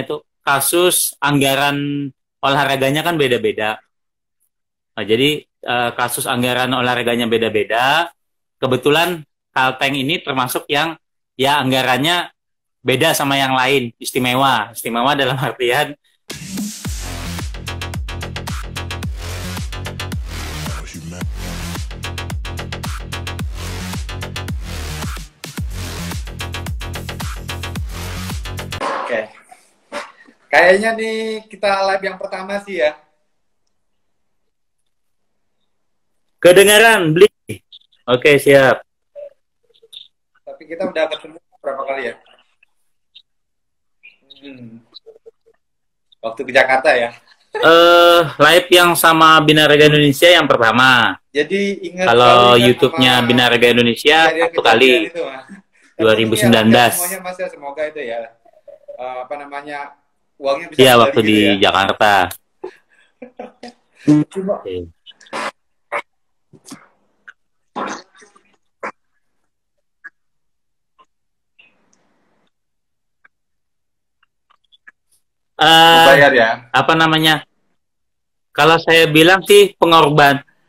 tuh kasus anggaran olahraganya kan beda-beda. Nah, jadi kasus anggaran olahraganya beda-beda. Kebetulan Kalteng ini termasuk yang ya anggarannya beda sama yang lain, istimewa. Istimewa dalam artian Oke. Kayaknya nih kita live yang pertama sih ya. kedengaran beli. Oke, siap. Tapi kita udah ketemu berapa kali ya? Waktu ke Jakarta ya. Live yang sama Binaraga Indonesia yang pertama. Jadi ingat Kalau kan YouTube-nya sama Binaraga Indonesia satu kali, itu, Mas. 2019. Semuanya Mas ya, semoga itu ya. Apa namanya? Uangnya bisa Iya, kembali waktu gitu di ya. Jakarta. Coba. Oke. Bayar ya. Apa namanya? Kalau saya bilang sih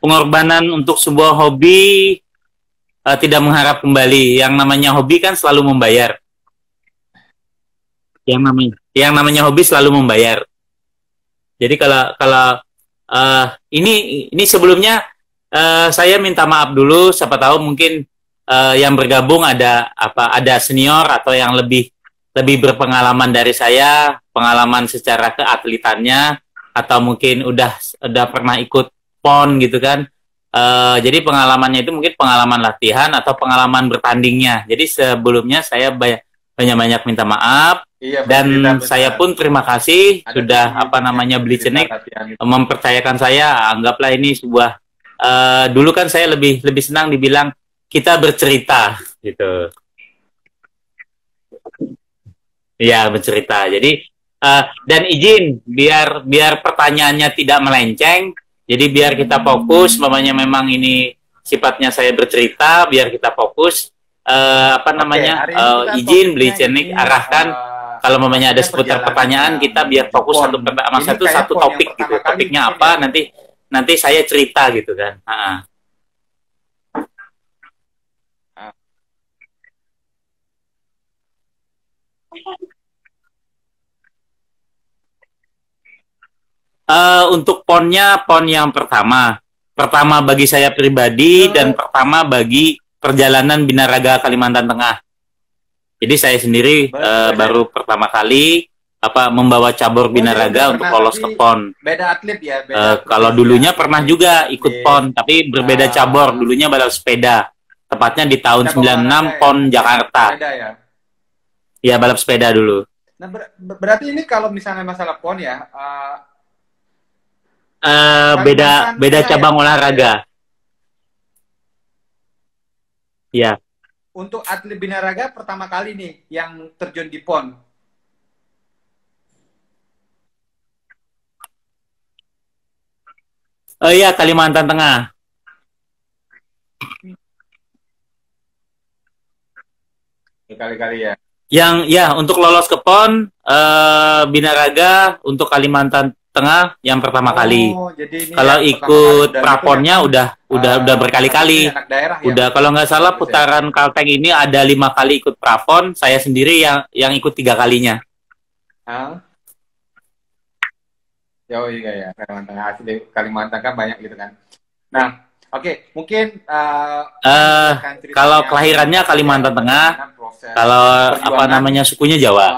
pengorbanan untuk sebuah hobi tidak mengharap kembali. Yang namanya hobi kan selalu membayar. Yang namanya hobi selalu membayar. Jadi kalau kalau ini sebelumnya saya minta maaf dulu. Siapa tahu mungkin yang bergabung ada senior atau yang lebih berpengalaman dari saya, pengalaman secara keatletannya, atau mungkin udah pernah ikut PON gitu kan. Jadi pengalamannya itu mungkin pengalaman latihan atau pengalaman bertandingnya. Jadi sebelumnya saya banyak minta maaf. Iya, Dan saya pun terima kasih ada sudah beli cenik mempercayakan saya. Anggaplah ini sebuah dulu kan saya lebih senang dibilang kita bercerita gitu. Iya, bercerita. Jadi dan izin biar pertanyaannya tidak melenceng. Jadi biar kita fokus, mamanya memang ini sifatnya saya bercerita, biar kita fokus. Izin beli cenik arahkan. Kalau mamanya ada seputar pertanyaan, kita biar fokus satu topik gitu. Topiknya apa? Nanti saya cerita gitu kan. Untuk pon yang pertama bagi saya pribadi dan pertama bagi perjalanan Binaraga Kalimantan Tengah. Jadi saya sendiri baru pertama kali membawa cabur Binaraga untuk lolos ke PON. Beda atlet ya. Kalau dulunya pernah juga ikut PON, tapi berbeda cabur. Dulunya balap sepeda, tepatnya di tahun 96 PON Jakarta. Iya, balap sepeda dulu. Nah, berarti ini kalau misalnya masalah PON ya, beda cabang olahraga. Ya. Untuk atlet Binaraga pertama kali nih yang terjun di PON. Iya, Kalimantan Tengah. Kali-kali ya. Untuk lolos ke PON Binaraga untuk Kalimantan Tengah yang pertama kali. Kalau ikut praponnya udah berkali-kali. Udah kalau nggak salah putaran Kalteng ini ada 5 kali ikut prapon. Saya sendiri yang ikut 3 kalinya. Jauh juga ya Kalimantan. Asli Kalimantan kan banyak gitu kan. Nah, oke, mungkin kalau kelahirannya Kalimantan Tengah, kalau sukunya Jawa.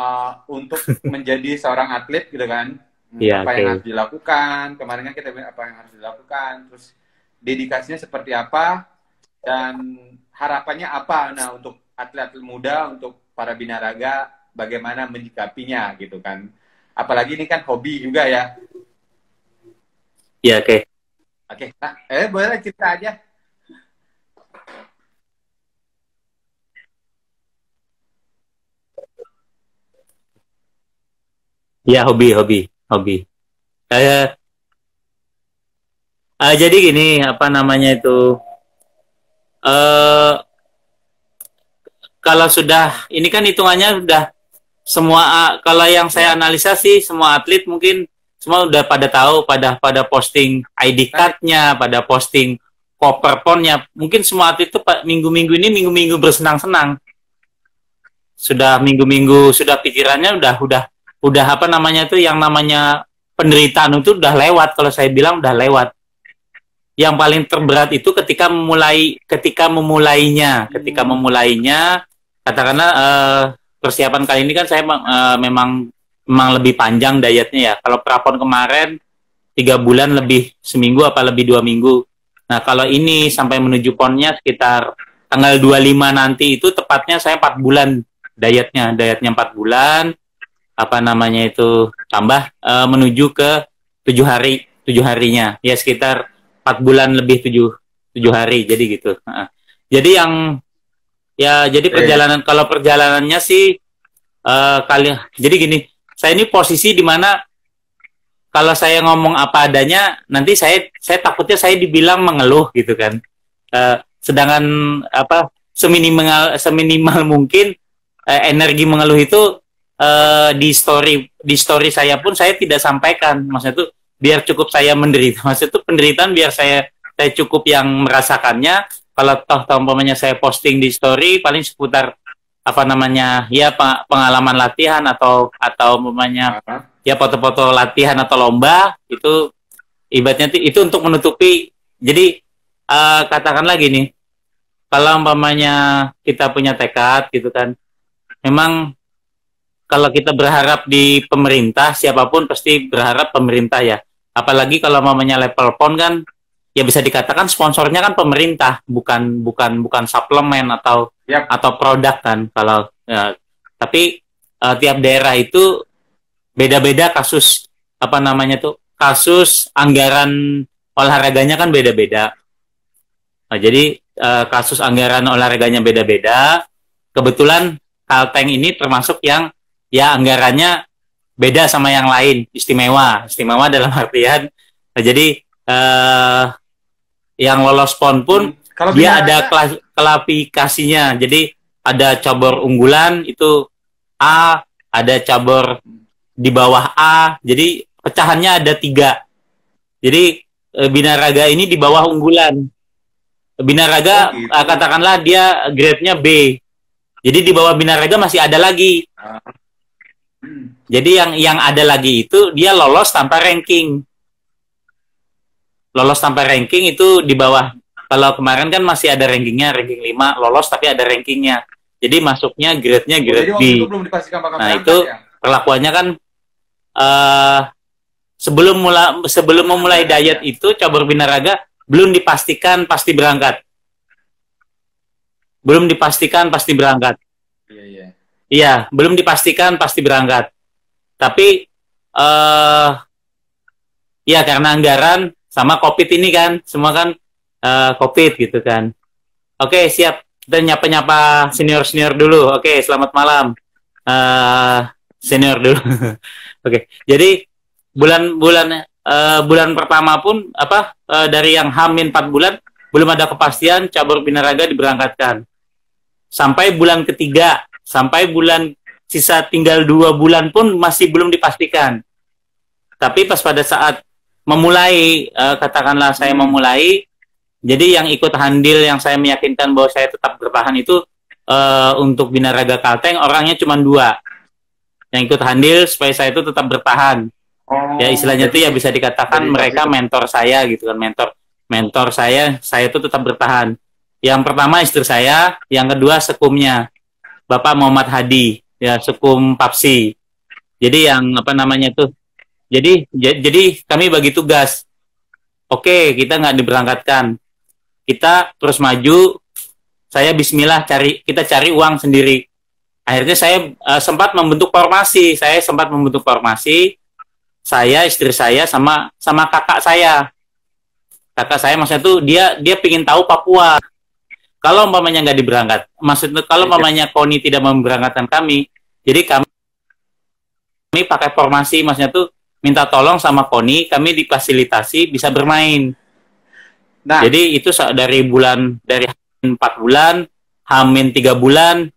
Untuk menjadi seorang atlet gitu kan. Ya, apa yang harus dilakukan, kemarin kan kita apa yang harus dilakukan, terus dedikasinya seperti apa, dan harapannya apa, nah untuk atlet-atlet muda, untuk para binaraga, bagaimana menyikapinya gitu kan, apalagi ini kan hobi juga ya. Iya, oke. Nah, boleh cerita aja. Ya, hobi. Jadi gini, kalau sudah ini kan hitungannya semua kalau yang saya analisa sih semua atlet mungkin semua udah pada tahu, pada posting ID card-nya, pada posting koper ponnya. Mungkin semua atlet itu minggu-minggu ini minggu-minggu bersenang-senang. Sudah minggu-minggu sudah pikirannya udah apa namanya tuh yang namanya penderitaan itu udah lewat, kalau saya bilang udah lewat. Yang paling terberat itu ketika memulainya katakanlah persiapan kali ini kan saya memang lebih panjang dietnya ya. Kalau prapon kemarin 3 bulan lebih seminggu apa lebih 2 minggu. Nah kalau ini sampai menuju ponnya sekitar tanggal 25 nanti itu tepatnya saya 4 bulan dietnya 4 bulan apa namanya itu tambah menuju ke 7 harinya ya sekitar 4 bulan lebih 7 hari jadi gitu. Jadi jadi perjalanan kalau perjalanannya sih jadi gini, saya ini posisi di mana kalau saya ngomong apa adanya nanti saya takutnya saya dibilang mengeluh gitu kan. Sedangkan apa seminimal mungkin energi mengeluh itu di story saya pun saya tidak sampaikan. Maksudnya itu biar cukup saya menderita. Maksudnya itu penderitaan biar saya cukup yang merasakannya. Kalau toh umpamanya saya posting di story paling seputar apa namanya ya pengalaman latihan atau umpamanya ya foto-foto latihan atau lomba itu ibaratnya itu untuk menutupi. Jadi katakanlah gini, kalau umpamanya kita punya tekad gitu kan, memang kalau kita berharap di pemerintah, siapapun pasti berharap pemerintah ya. Apalagi kalau mamanya level PON kan, ya bisa dikatakan sponsornya kan pemerintah, bukan suplemen atau produk kan. Kalau tapi tiap daerah itu beda-beda kasus apa namanya tuh kasus anggaran olahraganya kan beda-beda. Nah, jadi kasus anggaran olahraganya beda-beda. Kebetulan Kalteng ini termasuk yang ya anggarannya beda sama yang lain, istimewa dalam artian jadi yang lolos PON pun dia ada klasifikasinya, jadi ada cabur unggulan itu A, ada cabur di bawah A, jadi pecahannya ada 3, jadi binaraga ini di bawah unggulan, binaraga katakanlah dia grade-nya B, jadi di bawah binaraga masih ada lagi. Jadi yang ada lagi itu dia lolos tanpa ranking. Lolos tanpa ranking itu di bawah. Kalau kemarin kan masih ada rankingnya, ranking 5, lolos tapi ada rankingnya. Jadi masuknya grade-nya grade B. Nah itu perlakuannya kan sebelum memulai diet itu cabur binaraga belum dipastikan pasti berangkat. Belum dipastikan pasti berangkat. Iya, belum dipastikan pasti berangkat. Tapi ya karena anggaran sama COVID ini kan, semua kan COVID gitu kan. Oke, siap. Kita nyapa-nyapa senior-senior dulu. Oke, selamat malam. Senior dulu. Oke. Jadi bulan pertama pun dari yang hamil 4 bulan belum ada kepastian cabur binaraga diberangkatkan. Sampai bulan ketiga, sampai bulan sisa tinggal 2 bulan pun masih belum dipastikan. Tapi pas pada saat memulai, katakanlah saya memulai, jadi yang ikut handil yang saya meyakinkan bahwa saya tetap bertahan itu untuk binaraga Kalteng orangnya cuma 2. Yang ikut handil supaya saya itu tetap bertahan. Ya istilahnya itu ya bisa dikatakan mereka mentor saya gitu kan, mentor saya itu tetap bertahan. Yang pertama istri saya, yang kedua sekumnya Bapak Muhammad Hadi, ya sekum Papsi. Jadi yang apa namanya tuh, jadi kami bagi tugas. Oke, kita nggak diberangkatkan, kita terus maju. Saya Bismillah kita cari uang sendiri. Akhirnya saya sempat membentuk formasi. Saya, istri saya, sama kakak saya. Kakak saya maksudnya tuh dia pingin tahu Papua. Kalau umpamanya nggak diberangkat, maksudnya kalau umpamanya KONI tidak memberangkatkan kami, jadi kami pakai formasi, maksudnya tuh minta tolong sama KONI, kami difasilitasi bisa bermain. Jadi itu dari 4 bulan, Hamin 3 bulan,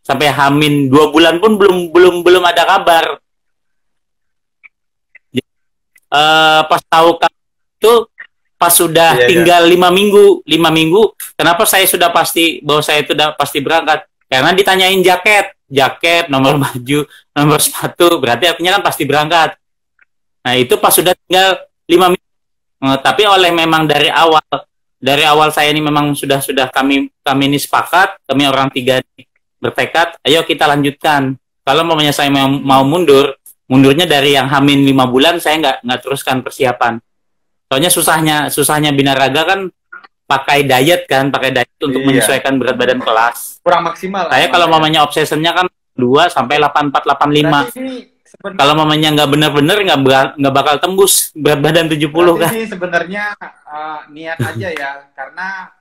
sampai Hamin 2 bulan pun belum ada kabar. Pas tahu itu pas sudah tinggal 5 minggu, kenapa saya sudah pasti bahwa saya itu udah pasti berangkat? Karena ditanyain jaket, nomor baju, nomor sepatu, berarti artinya kan pasti berangkat. Nah itu pas sudah tinggal 5 minggu. Tapi memang dari awal saya ini memang sudah kami ini sepakat, kami orang 3 bertekad, ayo kita lanjutkan. Kalau mamanya saya mau mundurnya dari yang Hamin 5 bulan, saya nggak teruskan persiapan. Soalnya susahnya binaraga kan pakai diet untuk menyesuaikan berat badan kelas. Kurang maksimal. Saya kalau mamanya obsessionnya kan 2 sampai 84, 85. Kalau mamanya nggak benar-benar nggak bakal tembus berat badan 70 kan. Ini sebenarnya niat aja ya, karena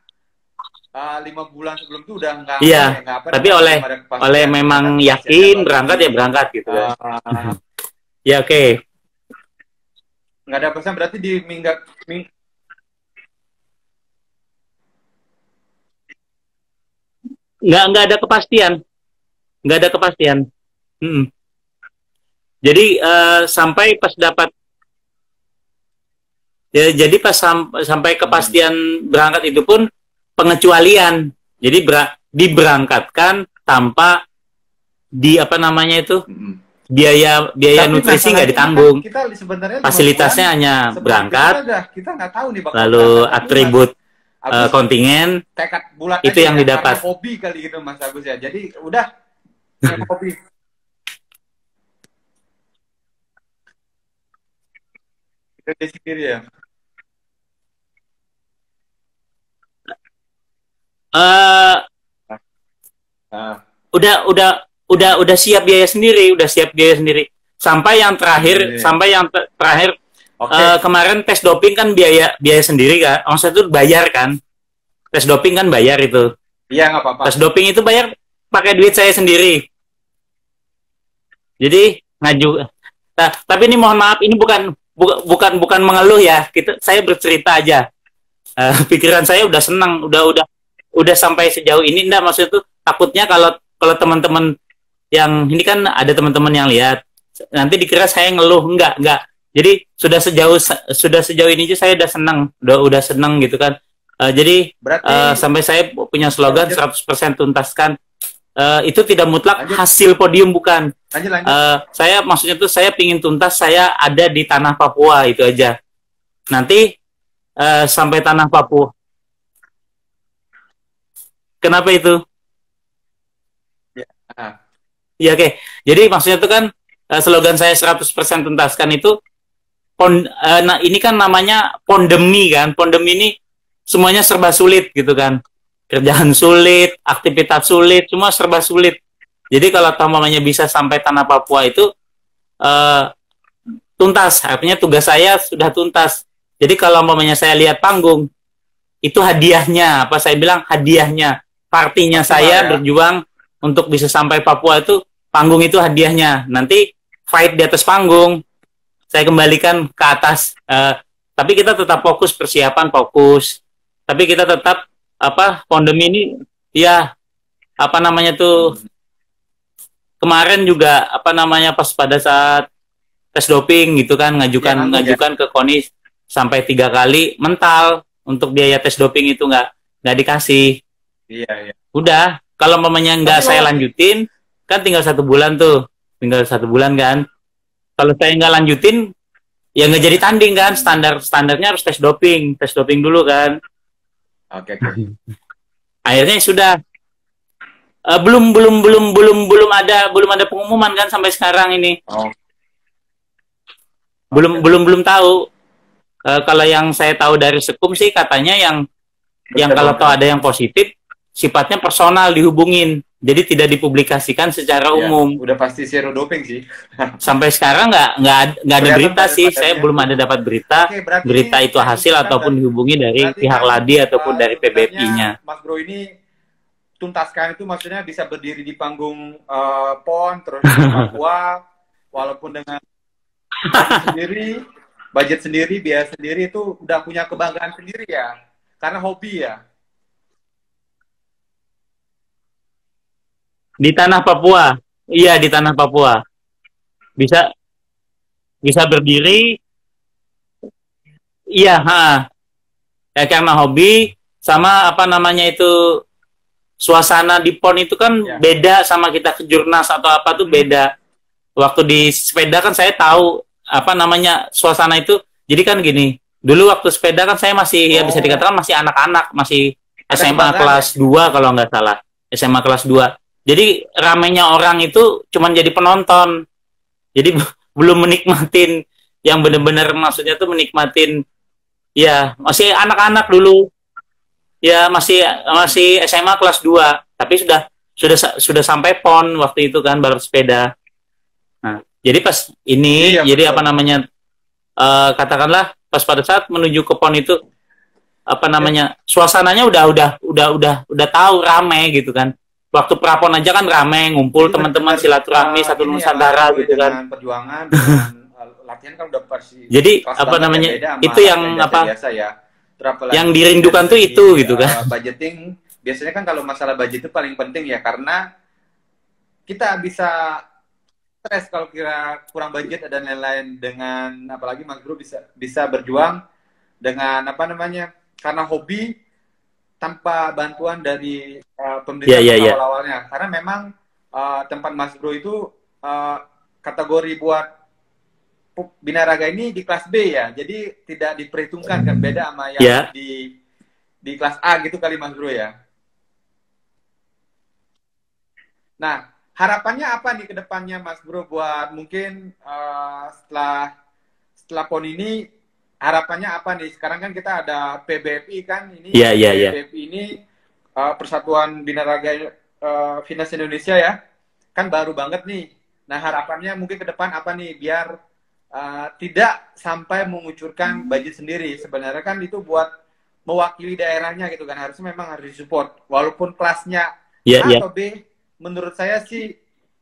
5 bulan sebelum itu udah nggak. Iya. Tapi oleh memang yakin berangkat ya berangkat gitu. Ya oke. Nggak ada pesan berarti di minggu. Nggak ada kepastian. Jadi sampai pas dapat ya, jadi pas sampai kepastian berangkat itu pun pengecualian. Jadi diberangkatkan tanpa biaya nutrisi nggak ditanggung. Kita fasilitasnya hanya berangkat, kita nggak tahu nih lalu atribut kontingen tekad bulat itu yang didapat. Hobi kali gitu Mas Agus ya. Jadi udah hobi. Itu sendiri ya. Udah siap biaya sendiri, sampai yang terakhir kemarin tes doping kan biaya sendiri kan, maksudnya itu bayar kan, tes doping kan bayar itu. Iya nggak apa-apa. Tes doping itu bayar pakai duit saya sendiri, jadi ngaju. Nah, tapi ini mohon maaf, ini bukan mengeluh ya, saya bercerita aja. Pikiran saya udah senang, udah sampai sejauh ini. Enggak, maksud itu takutnya kalau teman-teman yang ini kan ada teman-teman yang lihat nanti dikira saya ngeluh. Enggak. Jadi sudah sejauh ini aja saya udah senang gitu kan. Jadi sampai saya punya slogan 100% tuntaskan. Itu tidak mutlak hasil podium, bukan. Saya maksudnya tuh saya pingin tuntas, saya ada di tanah Papua, itu aja. Nanti sampai tanah Papua. Kenapa itu? Ya oke. Jadi maksudnya itu kan slogan saya 100% tuntaskan itu nah ini kan namanya pandemi kan. Pandemi ini semuanya serba sulit gitu kan. Kerjaan sulit, aktivitas sulit, semua serba sulit. Jadi kalau namanya bisa sampai tanah Papua itu tuntas, artinya tugas saya sudah tuntas. Jadi kalau namanya saya lihat panggung, itu hadiahnya, saya bilang hadiahnya, partinya saya berjuang untuk bisa sampai Papua itu, panggung itu hadiahnya. Nanti fight di atas panggung, saya kembalikan ke atas. Tapi kita tetap fokus, persiapan fokus. Tapi kita tetap pandemi ini ya kemarin juga pas pada saat tes doping gitu kan, ngajukan ke KONI sampai 3 kali mental untuk biaya tes doping itu nggak dikasih. Iya. Udah, kalau mamanya nggak saya lanjutin kan tinggal 1 bulan kan. Kalau saya nggak lanjutin ya nggak jadi tanding kan, standarnya harus tes doping dulu kan. Oke. Akhirnya sudah belum ada pengumuman kan sampai sekarang ini. Belum tahu. Kalau yang saya tahu dari Sekum sih katanya yang kalau tahu ada yang positif sifatnya personal dihubungin, jadi tidak dipublikasikan secara umum. Udah pasti zero doping sih. Sampai sekarang nggak ada berita sih, saya belum ada dapat berita itu hasil ataupun dihubungi dari pihak LADI ataupun dari PBPI-nya. Mas Bro ini tuntaskan itu maksudnya bisa berdiri di panggung PON terus di Papua, walaupun dengan budget sendiri, biaya sendiri, itu udah punya kebanggaan sendiri ya, karena hobi ya. Di tanah Papua. Iya, di tanah Papua. Bisa bisa berdiri. Iya, ha. Ya karena hobi sama apa namanya itu suasana di pon itu kan Ya. beda sama kita ke Jurnas atau apa tuh beda. Waktu di sepeda kan saya tahu apa namanya suasana itu. Jadi kan gini, dulu waktu sepeda kan saya masih ya bisa Oh, dikatakan masih anak-anak, masih ada SMA kebanggaan ya? kelas 2 kalau nggak salah. SMA kelas 2. Jadi ramainya orang itu cuman jadi penonton. Jadi belum menikmatin yang benar-benar maksudnya tuh menikmatin ya masih anak-anak dulu. Ya masih masih SMA kelas 2 tapi sudah sampai PON waktu itu kan balap sepeda. Nah, jadi pas ini, Iya jadi apa betul. namanya, katakanlah pas pada saat menuju ke PON itu, apa Ya, namanya, suasananya udah tahu rame gitu kan. Waktu prapon aja kan rame, ngumpul jadi teman-teman benar-benar silaturahmi satu ini ya Mas Nusantara Bro gitu kan. dengan perjuangan dengan latihan kan udah pasti Jadi kelas apa banget ya namanya, beda sama itu latihan yang apa, biasa-biasa ya. yang Terapalagi dari dirindukan tuh itu segi gitu kan. budgeting biasanya kan kalau masalah budget itu paling penting ya karena kita bisa stres kalau kira kurang budget dan lain-lain dengan apalagi Mas Bro bisa bisa berjuang dengan apa namanya karena hobi tanpa bantuan dari Ya, pemerintah ya, pas ya. awal-awalnya karena memang tempat Mas Bro itu uh, kategori buat binaraga ini di kelas B ya jadi tidak diperhitungkan kan beda sama yang Ya. di kelas A gitu kali Mas Bro ya. Nah, harapannya apa nih ke depannya Mas Bro buat mungkin setelah PON ini harapannya apa nih? Sekarang kan kita ada PBFI kan ini Ya, ya, ya. PBFI ini Persatuan Binaraga Finans Indonesia ya. Kan baru banget nih. Nah, harapannya mungkin ke depan apa nih biar tidak sampai mengucurkan budget sendiri. Sebenarnya kan itu buat mewakili daerahnya gitu kan. Harusnya memang harus disupport walaupun kelasnya Ya, A ya. atau B menurut saya sih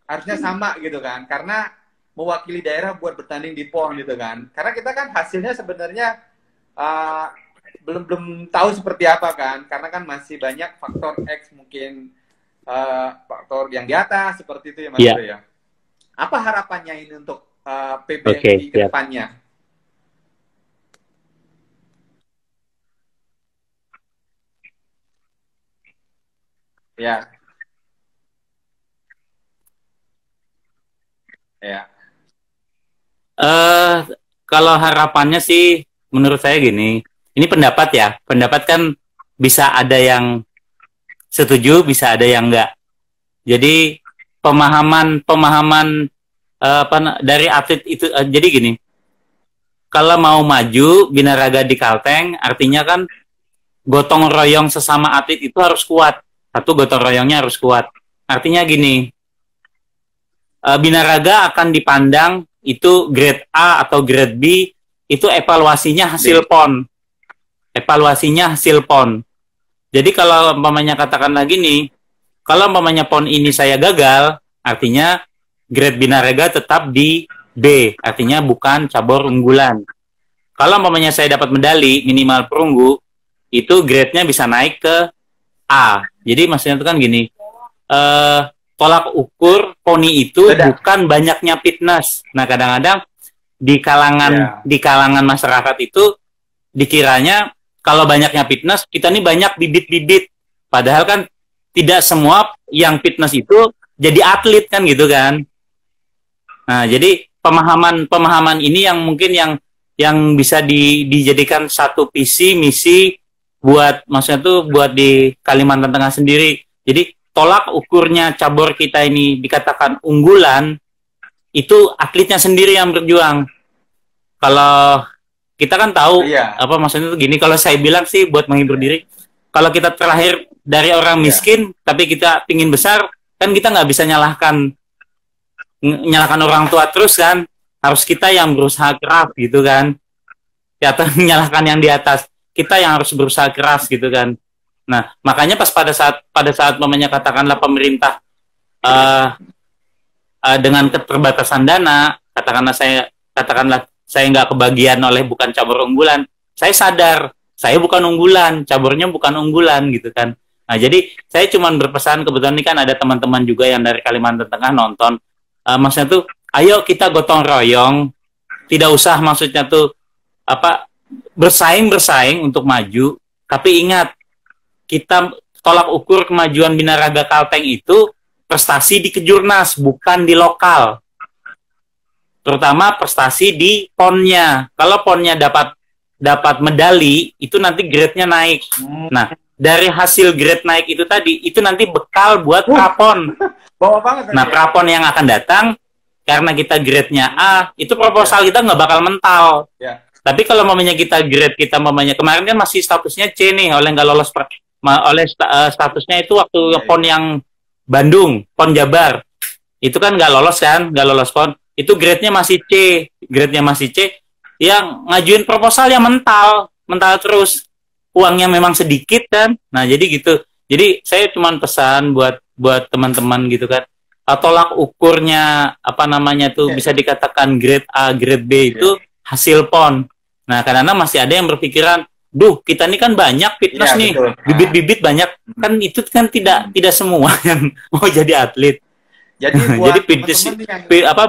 harusnya sama gitu kan karena mewakili daerah buat bertanding di PON gitu kan karena kita kan hasilnya sebenarnya uh, belum belum tahu seperti apa kan karena kan masih banyak faktor X mungkin faktor yang di atas seperti itu ya Mas Ya. Bro ya apa harapannya ini untuk Oke, PBFI ke ya. depannya ya ya Eh, kalau harapannya sih menurut saya gini, ini pendapat ya, pendapat kan bisa ada yang setuju, bisa ada yang enggak. Jadi pemahaman dari atlet itu, jadi gini, kalau mau maju binaraga di Kalteng, artinya kan gotong royong sesama atlet itu harus kuat. Satu gotong royongnya harus kuat. Artinya gini, binaraga akan dipandang itu grade A atau grade B itu evaluasinya hasil B PON. Evaluasinya hasil PON. Jadi kalau umpamanya katakan lagi nih, kalau umpamanya PON ini saya gagal, artinya grade binaraga tetap di B, artinya bukan cabur unggulan. Kalau umpamanya saya dapat medali minimal perunggu, itu grade-nya bisa naik ke A. Jadi maksudnya itu kan gini, eh, tolak ukur poni itu beda bukan banyaknya fitness. Nah kadang-kadang ya di kalangan masyarakat itu dikiranya kalau banyaknya fitness kita nih banyak bibit-bibit. Padahal kan tidak semua yang fitness itu jadi atlet kan gitu kan. Nah jadi pemahaman ini yang mungkin yang bisa dijadikan satu visi misi buat maksudnya tuh buat di Kalimantan Tengah sendiri. Jadi tolak ukurnya cabur kita ini dikatakan unggulan itu atletnya sendiri yang berjuang. Kalau kita kan tahu iya apa maksudnya itu gini, kalau saya bilang sih buat menghibur diri, kalau kita terlahir dari orang iya miskin tapi kita pingin besar, kan kita nggak bisa nyalahkan orang tua terus kan, harus kita yang berusaha keras gitu kan, ya atau menyalahkan yang di atas, kita yang harus berusaha keras gitu kan. Nah makanya pas pada saat mamanya katakanlah pemerintah uh, dengan keterbatasan dana, katakanlah saya nggak kebagian oleh bukan cabur unggulan, saya sadar saya bukan unggulan, caburnya bukan unggulan gitu kan. Nah, jadi saya cuma berpesan, kebetulan ini kan ada teman-teman juga yang dari Kalimantan Tengah nonton. Maksudnya tuh, ayo kita gotong royong, tidak usah maksudnya tuh apa bersaing untuk maju, tapi ingat kita tolak ukur kemajuan Binaraga Kalteng itu prestasi di Kejurnas, bukan di lokal. Terutama prestasi di ponnya. Kalau ponnya dapat medali, itu nanti grade-nya naik. Nah, dari hasil grade naik itu tadi, itu nanti bekal buat prapon. Bawa banget. Nah, prapon yang akan datang, karena kita grade-nya A, itu proposal kita nggak bakal mental. Ya. Tapi kalau mamanya kita grade, kita mamanya kemarin kan masih statusnya C nih, oleh nggak lolos statusnya itu waktu pon yang Bandung, pon Jabar. Itu kan nggak lolos kan, nggak lolos pon. Itu grade-nya masih C, grade-nya masih C. Yang ngajuin proposal yang mental terus. Uangnya memang sedikit kan. Nah, jadi gitu. Jadi saya cuma pesan buat teman-teman gitu kan. Tolak ukurnya apa namanya tuh bisa dikatakan grade A, grade B itu hasil pon. Nah, kadang-kadang masih ada yang berpikiran, duh, kita ini kan banyak fitness nih, bibit-bibit banyak. Kan itu kan tidak semua yang mau jadi atlet. Jadi jadi fitness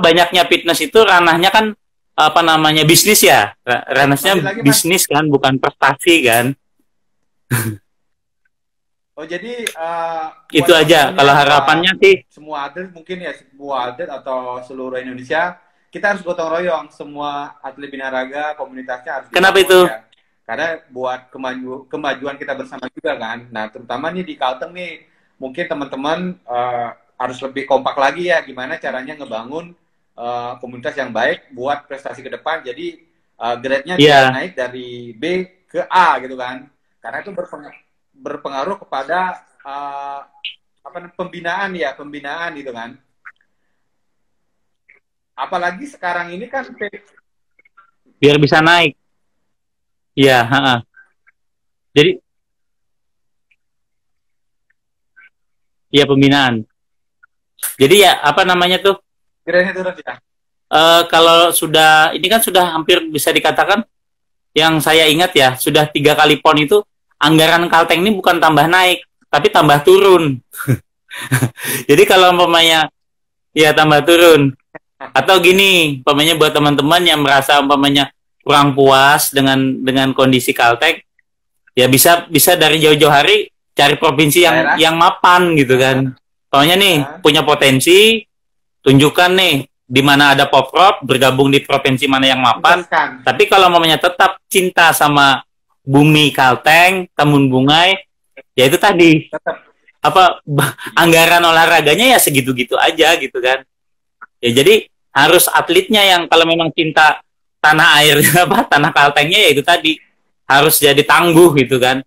banyaknya fitness itu ranahnya kan apa namanya bisnis ya. Ranahnya bisnis kan, bukan prestasi kan. Oh, jadi itu aja kalau harapannya sih. Semua atlet mungkin ya, semua atlet atau seluruh Indonesia, kita harus gotong royong. Semua atlet binaraga, komunitasnya harus. Kenapa itu? Ya. Karena buat kemajuan kita bersama juga kan. Nah, terutama nih di Kalteng nih, mungkin teman-teman harus lebih kompak lagi ya, gimana caranya ngebangun komunitas yang baik buat prestasi ke depan. Jadi grade-nya naik dari B ke A gitu kan. Karena itu berpengaruh kepada pembinaan gitu kan. Apalagi sekarang ini kan biar bisa naik. Iya, jadi ya pembinaan. Jadi ya apa namanya tuh? Grade-nya turun ya. Kalau sudah ini kan sudah hampir bisa dikatakan, yang saya ingat ya, sudah 3 kali pon itu anggaran Kalteng ini bukan tambah naik, tapi tambah turun. Jadi kalau umpamanya ya tambah turun. Atau gini, umpamanya buat teman-teman yang merasa umpamanya kurang puas dengan kondisi Kalteng, ya bisa dari jauh-jauh hari cari provinsi yang mapan gitu kan. Pokoknya nih punya potensi, tunjukkan nih di mana ada poprov, bergabung di provinsi mana yang mapan. Tapi kalau umpamanya tetap cinta sama bumi Kalteng, Tambun Bungai, ya itu tadi anggaran olahraganya ya segitu-gitu aja gitu kan. Ya jadi harus atletnya yang kalau memang cinta tanah air tanah Kaltengnya ya itu tadi harus jadi tangguh gitu kan.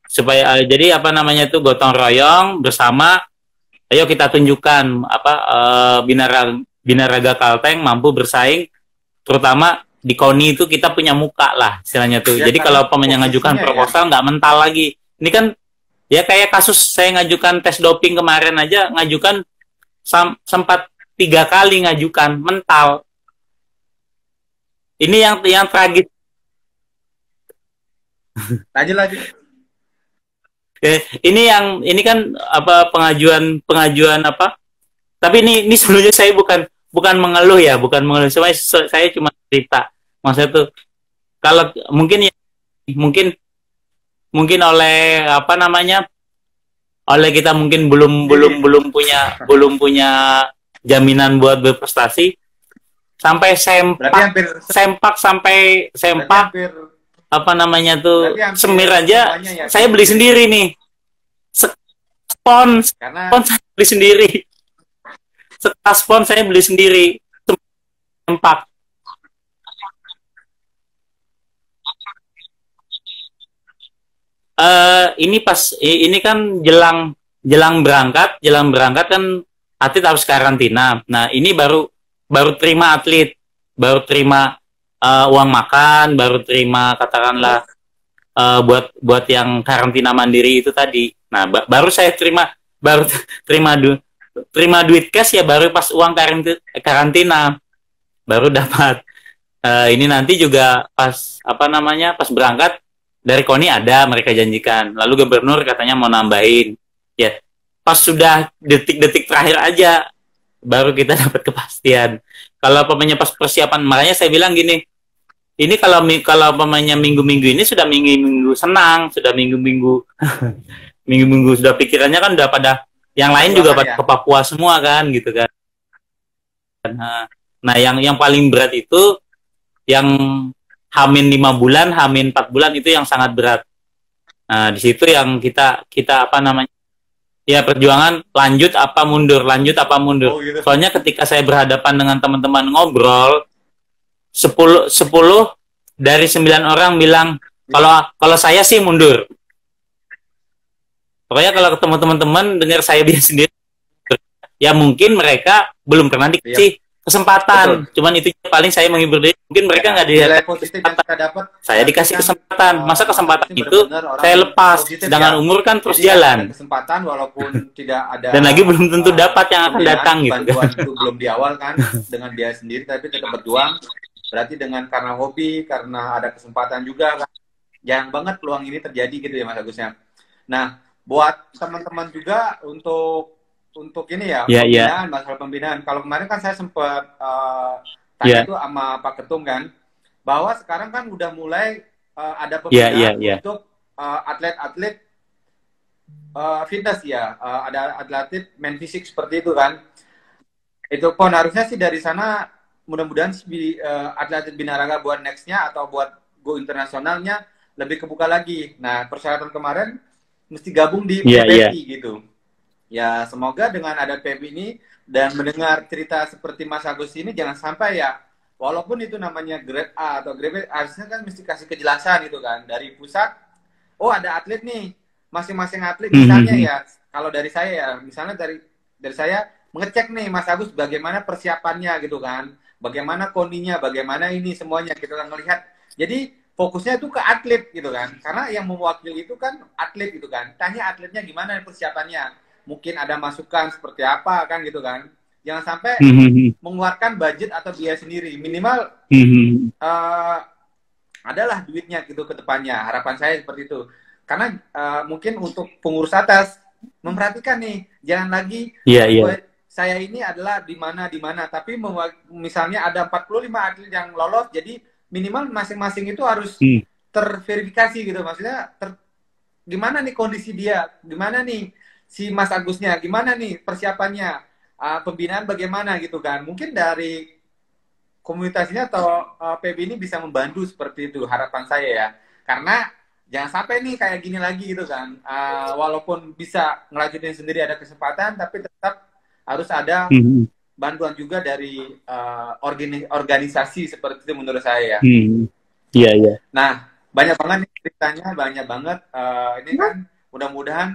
Supaya jadi apa namanya tuh gotong royong bersama, ayo kita tunjukkan Binaraga Kalteng mampu bersaing, terutama di KONI itu kita punya muka lah istilahnya tuh. Ya, jadi kalau pemainnya ngajukan proposal nggak mental lagi. Ini kan ya kayak kasus saya ngajukan tes doping kemarin aja, ngajukan sempat 3 kali ngajukan mental. Ini yang tragis. Lanjut. Ini kan apa pengajuan apa? Tapi ini sebelumnya saya bukan mengeluh ya, bukan mengeluh. Saya cuma cerita. Maksudnya tuh kalau mungkin oleh apa namanya, oleh kita mungkin belum punya jaminan buat berprestasi, sampai sempak apa namanya tuh semir aja saya beli sendiri nih, spon saya beli sendiri, spon saya beli sendiri, sempak. Ini kan jelang berangkat kan atlet harus karantina. Nah, ini baru terima atlet, baru terima uang makan, baru terima katakanlah buat yang karantina mandiri itu tadi. Nah, baru saya terima duit cash ya baru pas uang karantina baru dapat. Ini nanti juga pas pas berangkat dari KONI ada mereka janjikan. Lalu gubernur katanya mau nambahin. Ya, pas sudah detik-detik terakhir aja baru kita dapat kepastian. Kalau pemainnya pas persiapan, makanya saya bilang gini, ini kalau pemainnya minggu-minggu ini sudah minggu-minggu senang, sudah minggu-minggu minggu-minggu sudah pikirannya kan udah pada yang lain juga Perjuangan ya. ke Papua semua kan gitu kan. Nah, yang paling berat itu yang Hamin 5 bulan, Hamin 4 bulan itu yang sangat berat. Nah, di situ yang kita apa namanya? Ya perjuangan lanjut apa mundur. Oh gitu. Soalnya ketika saya berhadapan dengan teman-teman ngobrol, 10 dari 9 orang bilang kalau kalau saya sih mundur. Pokoknya kalau ketemu teman-teman dengar saya bilang sendiri, ya mungkin mereka belum pernah Iya, dikasih kesempatan. betul. Cuman itu paling saya menghibur diri. Mungkin mereka Ya, nggak nilai dikasih positif yang kesempatan. kita dapat Saya berarti dikasih kan kesempatan. Masa Mas Agus kesempatan ini itu benar-benar orang saya yang lepas. positif Sedangkan ya. umur kan terus Jadi ada jalan. kesempatan walaupun tidak ada Dan lagi belum tentu dapat yang akan pembinaan, datang gitu kan. bantuan itu belum di awal kan dengan dia sendiri tapi tetap berjuang. Berarti dengan karena hobi, karena ada kesempatan juga kan. Jarang banget peluang ini terjadi gitu ya Mas Agusnya. Nah, buat teman-teman juga untuk ini ya, Iya, iya. pembinaan, masalah pembinaan. Kalau kemarin kan saya sempat tanya Iya. tuh sama Pak Ketum kan, bahwa sekarang kan udah mulai ada Iya, iya, pembinaan iya. untuk atlet-atlet fitness ya, ada atlet main fisik seperti itu kan. Itu pun harusnya sih dari sana mudah-mudahan atlet-atlet binaraga buat nextnya atau buat go internasionalnya lebih kebuka lagi. Nah persyaratan kemarin mesti gabung di Iya, iya. PBSI gitu. Ya semoga dengan ada PB ini dan mendengar cerita seperti Mas Agus ini jangan sampai ya walaupun itu namanya grade A atau grade B harusnya kan mesti kasih kejelasan itu kan dari pusat. Oh ada atlet nih masing-masing atlet misalnya ya kalau dari saya ya misalnya dari saya mengecek nih Mas Agus bagaimana persiapannya gitu kan bagaimana kondinya bagaimana ini semuanya kita kan melihat jadi fokusnya itu ke atlet gitu kan karena yang mewakili itu kan atlet gitu kan tanya atletnya gimana persiapannya mungkin ada masukan seperti apa kan gitu kan jangan sampai mengeluarkan budget atau biaya sendiri minimal adalah duitnya gitu ke depannya harapan saya seperti itu karena mungkin untuk pengurus atas memperhatikan nih jangan lagi Iya, iya. saya ini adalah di mana tapi misalnya ada 45 atlet yang lolos jadi minimal masing-masing itu harus terverifikasi gitu maksudnya gimana nih kondisi dia gimana nih si Mas Agusnya gimana nih persiapannya pembinaan bagaimana gitu kan mungkin dari komunitasnya atau PB ini bisa membantu seperti itu harapan saya ya karena jangan sampai nih kayak gini lagi gitu kan walaupun bisa ngelanjutin sendiri ada kesempatan tapi tetap harus ada bantuan juga dari organisasi seperti itu menurut saya ya Iya, iya. nah banyak banget nih ceritanya banyak banget ini kan mudah-mudahan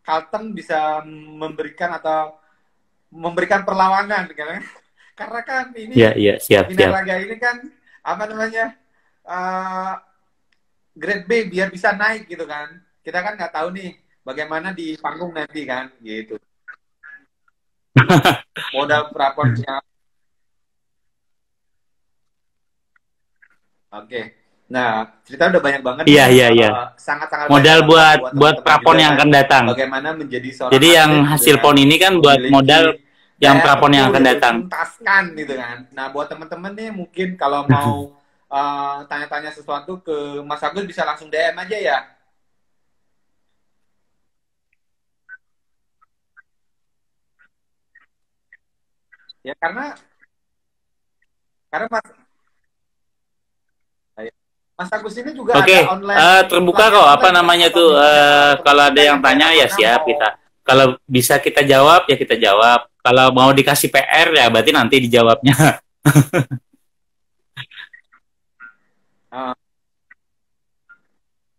Kalteng bisa memberikan perlawanan karena kan ini Iya, iya, siap, siap. binaraga ini kan apa namanya grade B biar bisa naik gitu kan kita kan nggak tahu nih bagaimana di panggung nanti kan gitu modal praponnya oke nah cerita udah banyak banget Iya, nih iya, iya. sangat-sangat Modal banyak banget buat teman-teman prapon juga yang kan akan datang. bagaimana menjadi seorang Jadi yang atlet hasil dengan pon ini kan buat memiliki modal yang daya prapon yang betul akan gitu, datang. tuntaskan gitu kan. Nah buat teman-teman nih mungkin kalau mau tanya-tanya sesuatu ke Mas Agus bisa langsung DM aja ya. Ya karena Mas Agus ini juga Oke, ada online terbuka pelatihan kok apa online kan namanya atau tuh misalnya kalau teman kalau ada kita yang yang tanya ya daerah siap mau kita. Kalau bisa kita jawab ya kita jawab. Kalau mau dikasih PR ya berarti nanti dijawabnya.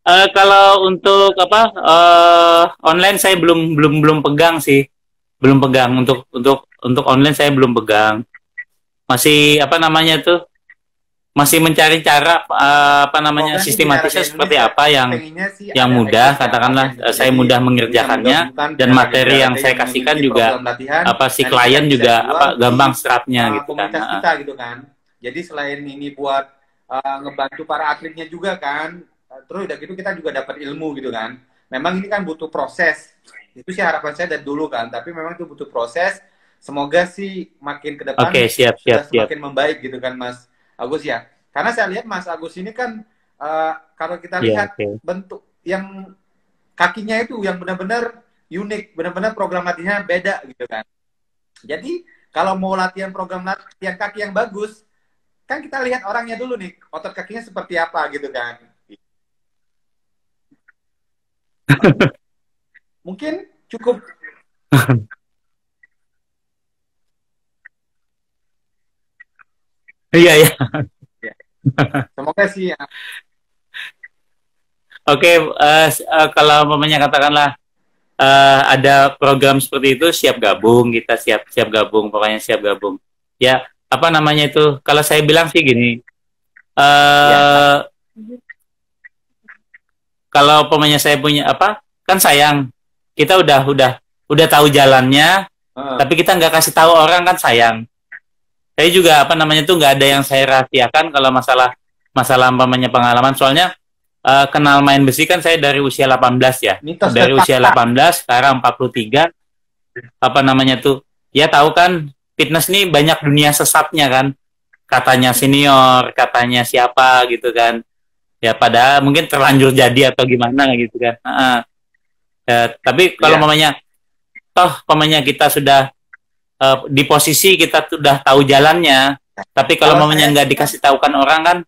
uh, Kalau untuk apa online saya belum pegang sih. Belum pegang untuk online saya belum pegang. Masih apa namanya tuh? Masih mencari cara apa namanya semoga nih binaraga sistematisnya seperti Indonesia apa pengennya sih yang ada mudah ekos yang katakanlah saya jadi mudah bisa mengerjakannya menggabungkan dan materi yang binaraga-binaraga saya yang kasihkan memiliki juga program latihan apa si nanti kita klien bisa juga jual apa di gampang serapnya gitu kan. komunitas kita gitu kan jadi selain ini buat ngebantu para atletnya juga kan terus udah gitu kita juga dapat ilmu gitu kan memang ini kan butuh proses. Itu sih harapan saya dari dulu kan, tapi memang itu butuh proses. Semoga sih makin ke depan Oke, siap, siap, sudah siap. semakin membaik gitu kan Mas Agus ya. Karena saya lihat Mas Agus ini kan kalau kita Ya, lihat oke. bentuk yang kakinya itu yang benar-benar unik, benar-benar program latihannya beda gitu kan. Jadi kalau mau latihan program latihan kaki yang bagus, kan kita lihat orangnya dulu nih, otot kakinya seperti apa gitu kan. Mungkin cukup. Iya, iya. Ya, semoga sih ya. Oke, kalau mamanya katakanlah ada program seperti itu, siap gabung, kita siap siap gabung, pokoknya siap gabung. Ya, apa namanya itu? Kalau saya bilang sih gini, Ya, eh kalau pemainnya saya punya apa, kan sayang, kita udah tahu jalannya, eh, tapi kita nggak kasih tahu orang kan sayang. Saya juga apa namanya tuh nggak ada yang saya rahasiakan kalau masalah masalah umpamanya pengalaman, soalnya kenal main besi kan saya dari usia 18 ya. mitos dan Dari usia fakta. 18 sekarang 43, apa namanya tuh? Ya tahu kan fitness nih banyak dunia sesatnya kan. Katanya senior, katanya siapa gitu kan. Ya padahal mungkin terlanjur jadi atau gimana gitu kan. Tapi kalau Iya. mamanya toh pemainnya kita sudah di posisi kita sudah tahu jalannya, tapi kalau Kalau mamanya saya nggak sih kan, dikasih tahukan orang kan,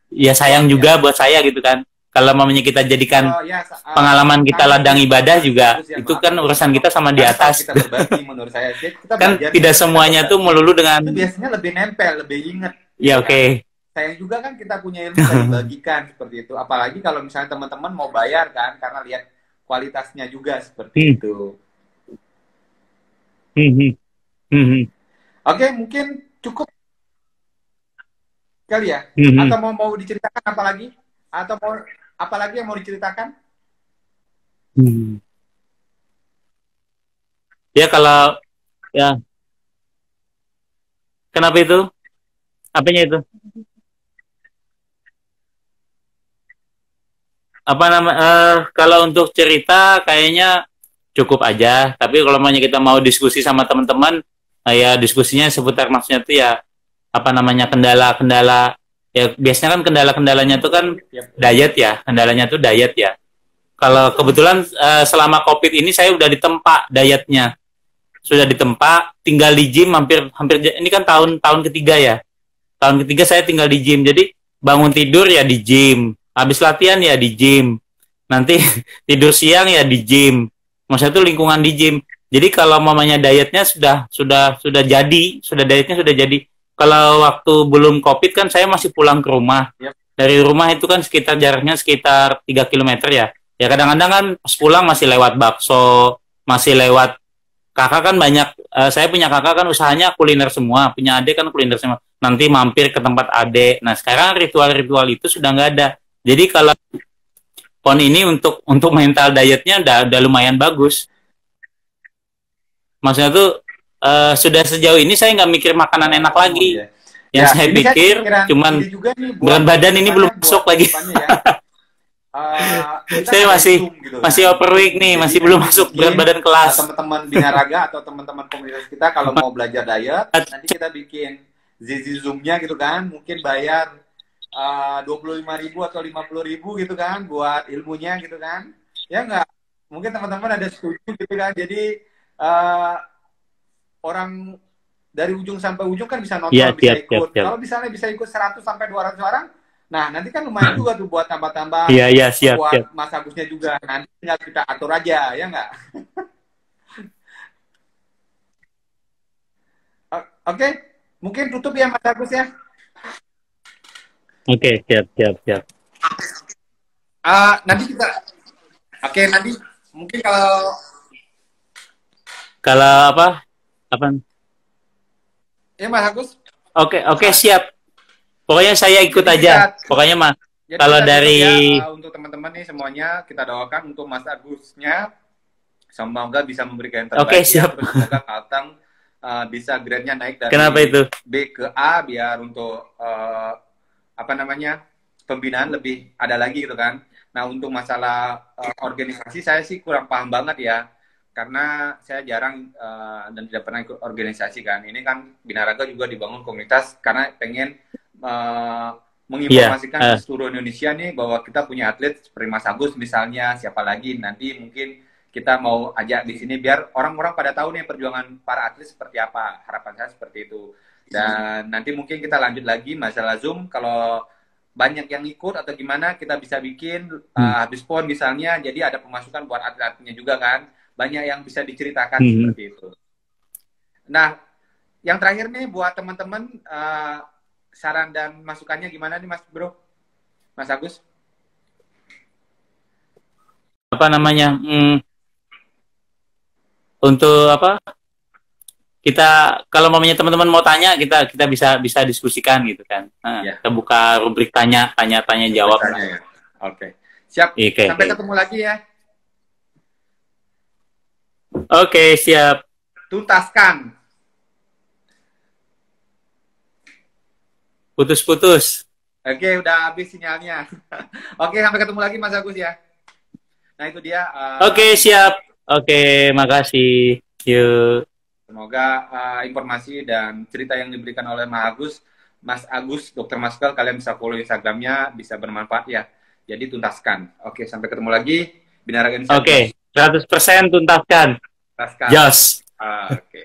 ya oh sayang ya, juga buat saya gitu kan. Kalau mamanya kita jadikan kalau ya pengalaman kita sama ladang sih ibadah Mas juga, Agus ya, itu maaf kan nih urusan potong. kita sama di Kan kalau atas. kita berbagi menurut saya sih, kita Kan belajar nih tidak kita semuanya tuh berbagi melulu dengan, itu biasanya lebih nempel, lebih inget ya gitu oke. kan. Sayang juga kan kita punya ilmu gak dibagikan seperti itu. Apalagi kalau misalnya teman-teman mau bayar kan karena lihat kualitasnya juga seperti Hmm, itu. hmm, hmm, hmm, hmm, Oke, mungkin cukup kali ya. hmm, hmm. Atau mau diceritakan apa lagi? Atau mau apa lagi yang mau diceritakan? Hmm. Ya kalau ya kenapa itu? Apanya itu? Apa nama? Kalau untuk cerita kayaknya cukup aja. Tapi kalau mau kita mau diskusi sama teman-teman, ya diskusinya seputar maksudnya tuh ya apa namanya kendala-kendala, ya biasanya kan kendala-kendalanya tuh kan Yap. diet ya, kendalanya tuh diet ya. Kalau kebetulan selama COVID ini saya udah ditempa dietnya, sudah ditempa, tinggal di gym hampir hampir ini kan tahun ketiga ya. Tahun ketiga saya tinggal di gym. Jadi bangun tidur ya di gym, habis latihan ya di gym. Nanti tidur siang ya di gym. Maksudnya itu lingkungan di gym. Jadi kalau mamanya dietnya sudah jadi, sudah dietnya sudah jadi. Kalau waktu belum COVID kan saya masih pulang ke rumah. Yap. Dari rumah itu kan sekitar jaraknya sekitar 3 km ya. Ya kadang-kadang kan pas pulang masih lewat bakso, masih lewat kakak kan banyak, saya punya kakak kan usahanya kuliner semua, punya adik kan kuliner semua, nanti mampir ke tempat adik. Nah sekarang ritual-ritual itu sudah nggak ada. Jadi kalau pon ini untuk mental dietnya udah lumayan bagus. Maksudnya tuh sudah sejauh ini saya nggak mikir makanan enak Oh lagi. iya. Yang Ya, saya ini saya pikir kepikiran cuman ide juga nih berat buat badan ini kedepannya, belum buat masuk lagi. kedepannya ya. Kita Saya ngadain masih Zoom gitu masih kan. overweight nih, Jadi masih belum nanti masuk berat mungkin badan kelas. teman-teman binaraga atau teman-teman komunitas kita kalau mau belajar diet, nanti kita bikin Zizi Zoom-nya gitu kan. Mungkin bayar 25.000 atau 50.000 gitu kan buat ilmunya gitu kan. Ya enggak? Mungkin teman-teman ada setuju gitu kan. Jadi uh, orang dari ujung sampai ujung kan bisa Iya, nonton, bisa siap, siap, ikut. siap. Kalau misalnya bisa ikut 100 sampai 200 orang, nah nanti kan lumayan juga tuh buat tambah-tambah Iya, iya, siap, siap. buat Mas Agusnya juga. Nanti tinggal kita atur aja, ya nggak? Oke, mungkin tutup ya Mas Agus ya. Oke, siap, siap, siap. Nanti kita, oke nanti mungkin kalau Kalau apa? Apa? ya Mas Agus, Oke, oke, ah, siap. Pokoknya saya ikut jadi kita aja. Pokoknya mah kalau tutup ya dari untuk teman-teman nih semuanya kita doakan untuk Mas Agusnya semoga bisa memberikan yang oke, terbaik ya, siap. terus semoga Kalteng bisa grade-nya naik Kenapa dari itu? B ke A biar untuk apa namanya pembinaan lebih ada lagi gitu kan. Nah, untuk masalah organisasi saya sih kurang paham banget ya. Karena saya jarang dan tidak pernah ikut organisasi kan. Ini kan Binaraga juga dibangun komunitas karena pengen menginformasikan ke seluruh Indonesia nih bahwa kita punya atlet seperti Mas Agus misalnya, siapa lagi nanti mungkin kita mau ajak di sini biar orang-orang pada tahu nih perjuangan para atlet seperti apa. Harapan saya seperti itu. Dan nanti mungkin kita lanjut lagi masalah Zoom kalau banyak yang ikut atau gimana kita bisa bikin habis pon misalnya, jadi ada pemasukan buat atletnya juga kan, banyak yang bisa diceritakan seperti itu. Nah, yang terakhir nih buat teman-teman saran dan masukannya gimana nih Mas Bro, Mas Agus? Apa namanya? Untuk apa? Kita kalau mamanya teman-teman mau tanya kita bisa diskusikan gitu kan. Kita buka rubrik tanya jawab. Ya. Oke. Siap. Sampai ketemu lagi ya. Oke, siap. Tuntaskan. Putus-putus. Oke, udah habis sinyalnya. Oke, sampai ketemu lagi Mas Agus ya. Nah, itu dia. Oke, siap. Oke, makasih. Yuk. Semoga informasi dan cerita yang diberikan oleh Mas Agus, Dr. Maskel, kalian bisa follow Instagramnya, bisa bermanfaat ya. Jadi tuntaskan. Oke, sampai ketemu lagi. Binaraga Indonesia. Oke, 100% tuntaskan. Tuntaskan. Yes. Oke.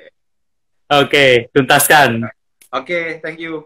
Oke, tuntaskan. Oke, thank you.